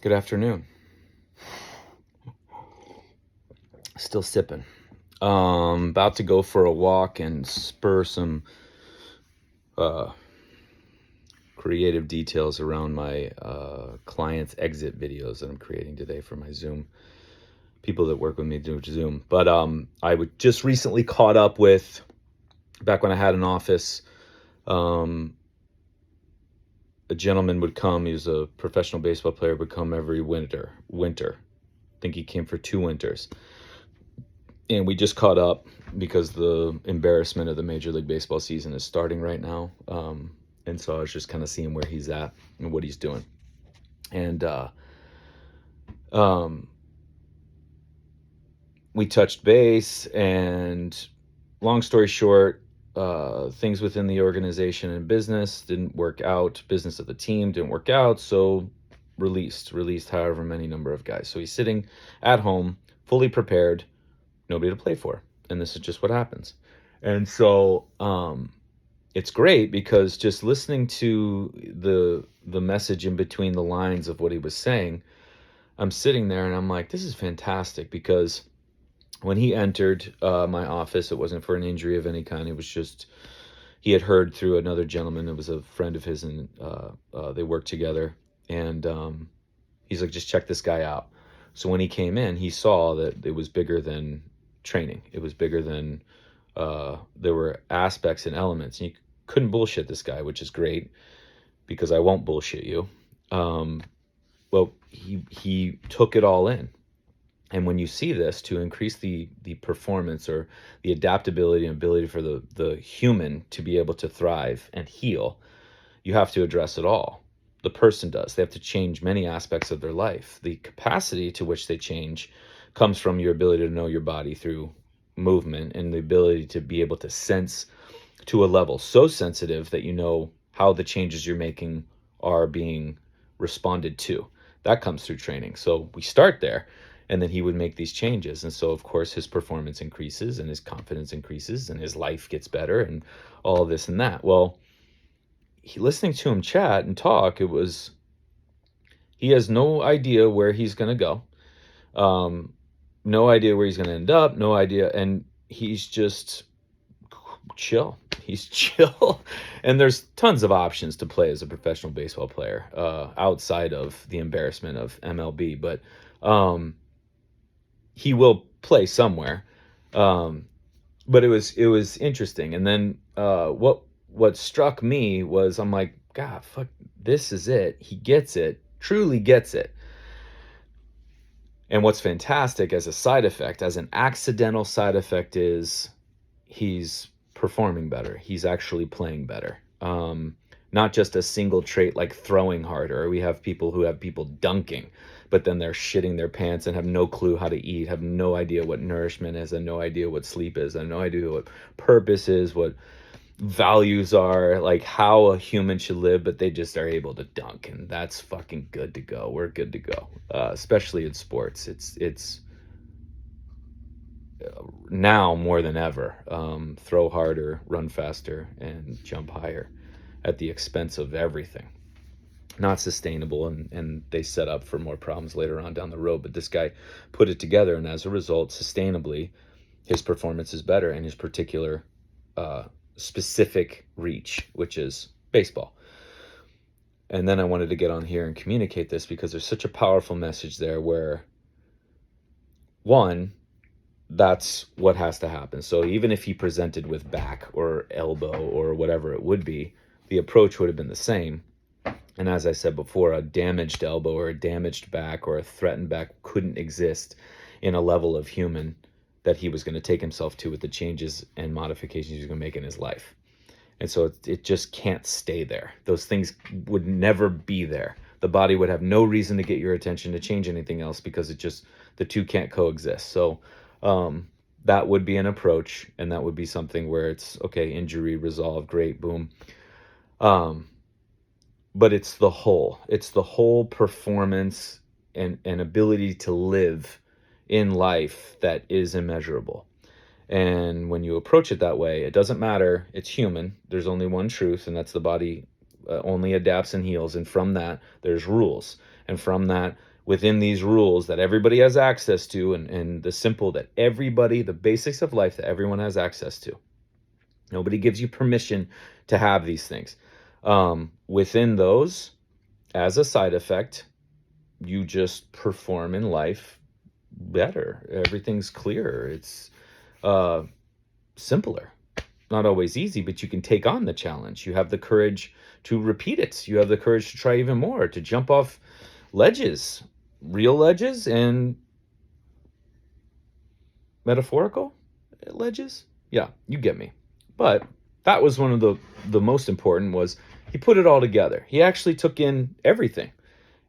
Good afternoon. Still sipping. About to go for a walk and spur some uh, creative details around my clients' exit videos that I'm creating today for my Zoom people that work with me through Zoom. But I would just recently caught up with back when I had an office. Um, a gentleman would come. He was a professional baseball player. Would come every winter. I think he came for 2 winters. And we just caught up because the embarrassment of the Major League Baseball season is starting right now. And so I was just kind of seeing where he's at and what he's doing. And we touched base, and long story short, things within the organization and business didn't work out. Business of the team didn't work out. So released however many number of guys. So he's sitting at home, fully prepared, nobody to play for. And this is just what happens. And so it's great because just listening to the message in between the lines of what he was saying, I'm sitting there and I'm like, this is fantastic, because when he entered my office, it wasn't for an injury of any kind. It was just, he had heard through another gentleman that was a friend of his, and they worked together. And he's like, just check this guy out. So when he came in, he saw that it was bigger than training. It was bigger than, there were aspects and elements. And you couldn't bullshit this guy, which is great because I won't bullshit you. Well, he took it all in. And when you see this, to increase the performance or the adaptability and ability for the human to be able to thrive and heal, you have to address it all. The person does. They have to change many aspects of their life. The capacity to which they change comes from your ability to know your body through movement, and the ability to be able to sense to a level so sensitive that you know how the changes you're making are being responded to. That comes through training. So we start there, and then he would make these changes. And so, of course, his performance increases and his confidence increases and his life gets better and all this and that. Well, listening to him chat and talk, he has no idea where he's going to go. No idea where he's going to end up, no idea. And he's just chill. He's chill. And there's tons of options to play as a professional baseball player outside of the embarrassment of MLB. But he will play somewhere. But it was interesting. And then what struck me was, I'm like, God, fuck, this is it. He gets it, truly gets it. And what's fantastic as a side effect, as an accidental side effect, is he's performing better. He's actually playing better. Not just a single trait like throwing harder. We have people who have people dunking, but then they're shitting their pants and have no clue how to eat, have no idea what nourishment is, and no idea what sleep is, and no idea what purpose is, what values are, like how a human should live, but they just are able to dunk, and that's fucking good to go. We're good to go, especially in sports. It's now more than ever, throw harder, run faster, and jump higher at the expense of everything. Not sustainable, and they set up for more problems later on down the road. But this guy put it together, and as a result, sustainably, his performance is better in his particular specific reach, which is baseball. And then I wanted to get on here and communicate this because there's such a powerful message there where, one, that's what has to happen. So even if he presented with back or elbow or whatever it would be, the approach would have been the same. And as I said before, a damaged elbow or a damaged back or a threatened back couldn't exist in a level of human that he was going to take himself to with the changes and modifications he was going to make in his life. And so it just can't stay there. Those things would never be there. The body would have no reason to get your attention to change anything else, because the two can't coexist. So that would be an approach, and that would be something where it's, okay, injury resolved, great, boom. But it's the whole performance and ability to live in life that is immeasurable. And when you approach it that way, it doesn't matter. It's human. There's only one truth, and that's the body only adapts and heals. And from that, there's rules. And from that, within these rules that everybody has access to, and the basics of life that everyone has access to. Nobody gives you permission to have these things. Within those, as a side effect, you just perform in life better. Everything's clearer. It's uh, simpler. Not always easy, but you can take on the challenge. You have the courage to repeat it. You have the courage to try even more, to jump off ledges, real ledges and metaphorical ledges. Yeah, you get me. But that was one of the most important, was he put it all together. He actually took in everything.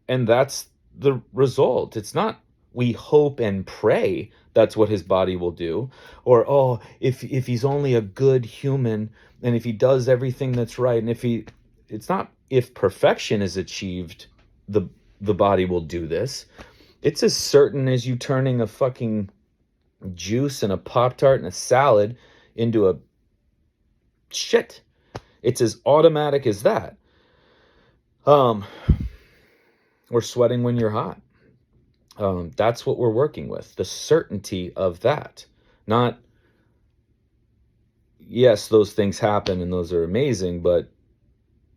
And that's the result. It's not we hope and pray that's what his body will do, or oh, if he's only a good human, and if he does everything that's right, and it's not if perfection is achieved, the the body will do this. It's as certain as you turning a fucking juice and a Pop Tart and a salad into a shit. It's as automatic as that. Um, or sweating when you're hot. That's what we're working with. The certainty of that. Not, yes, those things happen and those are amazing, but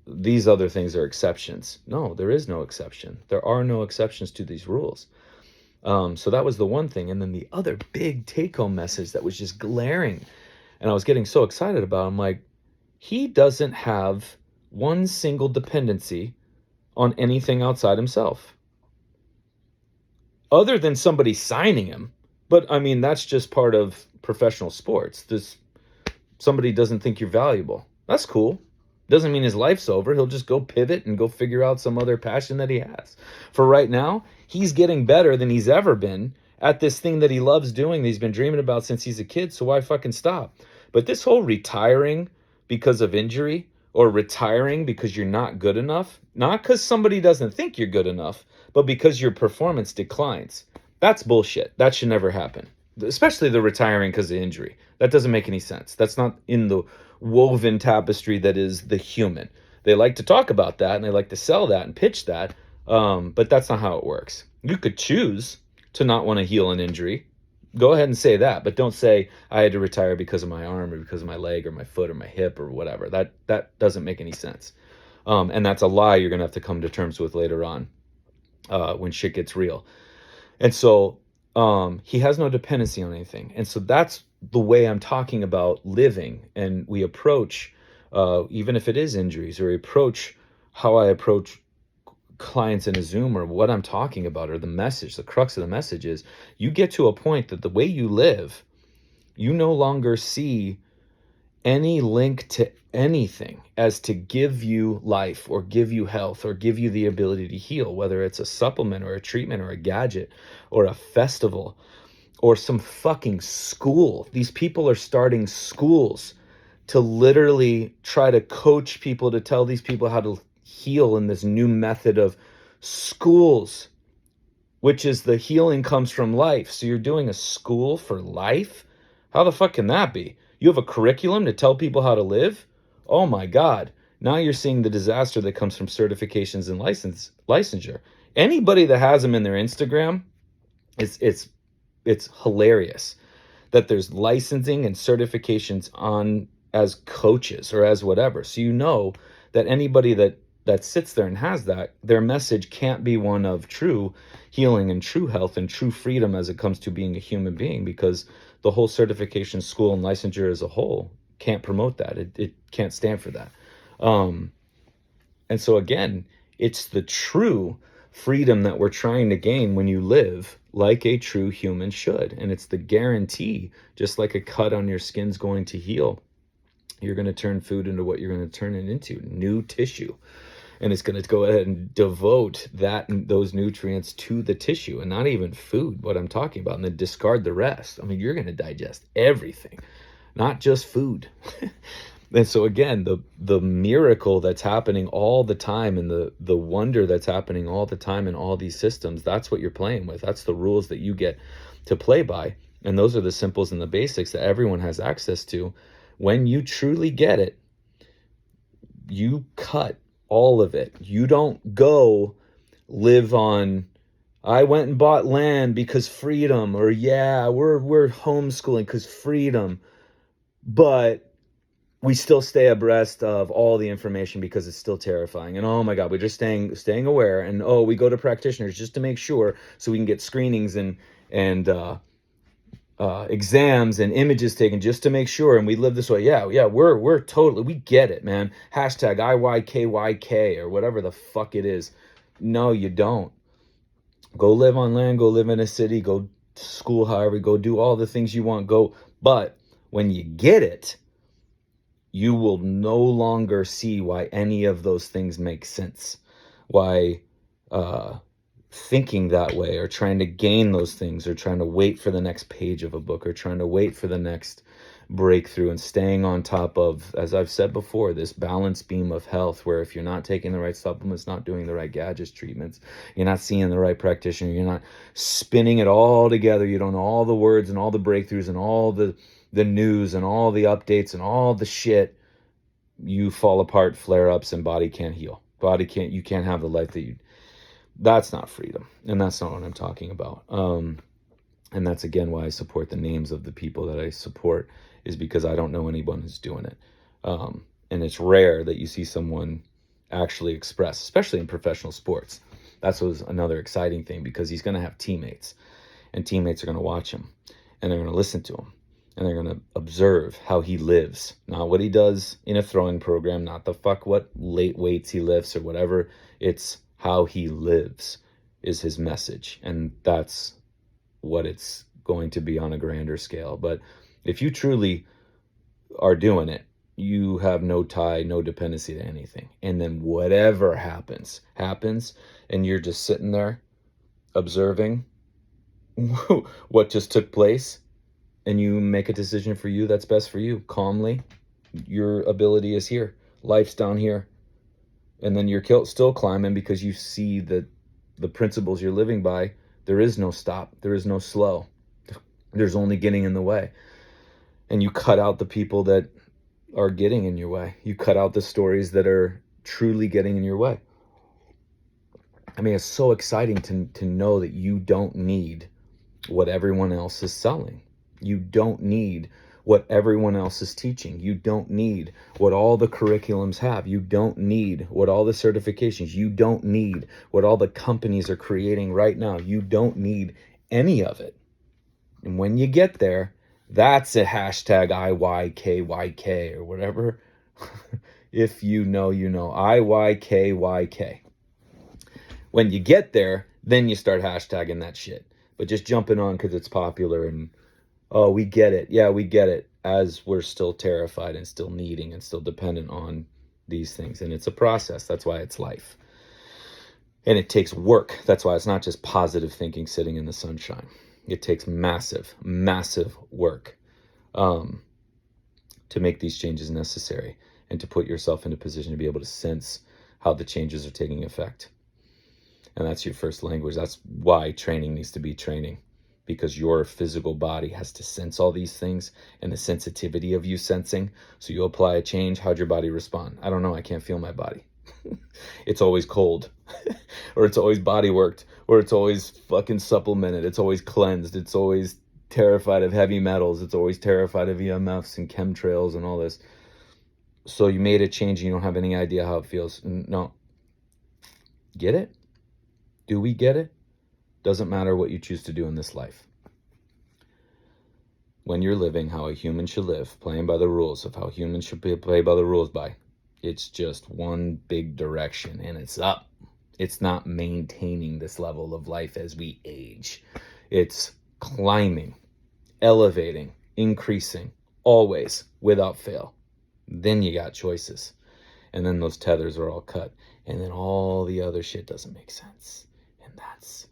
these other things are exceptions. No, there is no exception. There are no exceptions to these rules. So that was the one thing. And then the other big take home message that was just glaring, and I was getting so excited about, I'm like, he doesn't have one single dependency on anything outside himself, other than somebody signing him. But I mean, that's just part of professional sports. This Somebody doesn't think you're valuable. That's cool. Doesn't mean his life's over. He'll just go pivot and go figure out some other passion that he has. For right now, he's getting better than he's ever been at this thing that he loves doing, that he's been dreaming about since he's a kid. So why fucking stop? But this whole retiring because of injury, or retiring because you're not good enough, not because somebody doesn't think you're good enough, but because your performance declines, that's bullshit. That should never happen. Especially the retiring because of injury. That doesn't make any sense. That's not in the woven tapestry that is the human. They like to talk about that and they like to sell that and pitch that, but that's not how it works. You could choose to not want to heal an injury. Go ahead and say that, but don't say I had to retire because of my arm or because of my leg or my foot or my hip or whatever. That doesn't make any sense. And that's a lie you're going to have to come to terms with later on, when shit gets real. And so he has no dependency on anything. And so that's the way I'm talking about living. And we approach, even if it is injuries, or approach how I approach clients in a Zoom, or what I'm talking about, or the message, the crux of the message is, you get to a point that the way you live, you no longer see any link to anything as to give you life or give you health or give you the ability to heal, whether it's a supplement or a treatment or a gadget or a festival or some fucking school. These people are starting schools to literally try to coach people, to tell these people how to heal in this new method of schools, which is the healing comes from life. So you're doing a school for life? How the fuck can that be? You have a curriculum to tell people how to live? Oh my God. Now you're seeing the disaster that comes from certifications and licensure. Anybody that has them in their Instagram, it's hilarious that there's licensing and certifications on as coaches or as whatever. So you know that anybody that sits there and has that, their message can't be one of true healing and true health and true freedom as it comes to being a human being, because the whole certification, school, and licensure as a whole can't promote that. It can't stand for that. And so again, it's the true freedom that we're trying to gain when you live like a true human should. And it's the guarantee, just like a cut on your skin's going to heal, you're going to turn food into what you're going to turn it into, new tissue. And it's going to go ahead and devote those nutrients to the tissue, and not even food, what I'm talking about, and then discard the rest. I mean, you're going to digest everything, not just food. And so again, the miracle that's happening all the time, and the wonder that's happening all the time in all these systems, that's what you're playing with. That's the rules that you get to play by. And those are the simples and the basics that everyone has access to. When you truly get it, you cut all of it. You don't go live on I went and bought land because freedom, or yeah, we're homeschooling because freedom. But we still stay abreast of all the information because it's still terrifying. And oh my God, we're just staying aware. And oh, we go to practitioners just to make sure, so we can get screenings and exams and images taken just to make sure. And we live this way. Yeah, we're totally, we get it, man. Hashtag IYKYK or whatever the fuck it is. No, you don't. Go live on land, go live in a city, go to school, however, go do all the things you want, go. But when you get it, you will no longer see why any of those things make sense. Why thinking that way, or trying to gain those things, or trying to wait for the next page of a book, or trying to wait for the next breakthrough, and staying on top of, as I've said before, this balance beam of health, where if you're not taking the right supplements, not doing the right gadgets, treatments, you're not seeing the right practitioner, you're not spinning it all together, you don't know all the words and all the breakthroughs and all the news and all the updates and all the shit, you fall apart, flare-ups, and body can't heal. You can't have the life that you, that's not freedom. And that's not what I'm talking about. And that's again why I support the names of the people that I support, is because I don't know anyone who's doing it. And it's rare that you see someone actually express, especially in professional sports. That's was another exciting thing, because he's going to have teammates, and teammates are going to watch him, and they're going to listen to him, and they're going to observe how he lives, not what he does in a throwing program, not the fuck what late weights he lifts or whatever. It's how he lives is his message. And that's what it's going to be on a grander scale. But if you truly are doing it, you have no tie, no dependency to anything. And then whatever happens, and you're just sitting there observing what just took place, and you make a decision for you that's best for you calmly. Your ability is here. Life's down here. And then you're still climbing, because you see that the principles you're living by, there is no stop. There is no slow. There's only getting in the way. And you cut out the people that are getting in your way. You cut out the stories that are truly getting in your way. I mean, it's so exciting to know that you don't need what everyone else is selling. You don't need what everyone else is teaching. You don't need what all the curriculums have. You don't need what all the certifications. You don't need what all the companies are creating right now. You don't need any of it. And when you get there, that's a hashtag IYKYK or whatever. If you know, you know. IYKYK. When you get there, then you start hashtagging that shit. But just jumping on because it's popular and, oh, we get it. Yeah, we get it. As we're still terrified and still needing and still dependent on these things. And it's a process. That's why it's life. And it takes work. That's why it's not just positive thinking sitting in the sunshine. It takes massive, massive work to make these changes necessary, and to put yourself in a position to be able to sense how the changes are taking effect. And that's your first language. That's why training needs to be training, because your physical body has to sense all these things, and the sensitivity of you sensing. So you apply a change, how'd your body respond? I don't know, I can't feel my body. It's always cold, or it's always body worked, or it's always fucking supplemented, it's always cleansed, it's always terrified of heavy metals, it's always terrified of EMFs and chemtrails and all this. So you made a change and you don't have any idea how it feels. No. Get it? Do we get it? Doesn't matter what you choose to do in this life. When you're living how a human should live, playing by the rules of how humans should play by the rules by, it's just one big direction, and it's up. It's not maintaining this level of life as we age. It's climbing, elevating, increasing, always, without fail. Then you got choices. And then those tethers are all cut. And then all the other shit doesn't make sense. And that's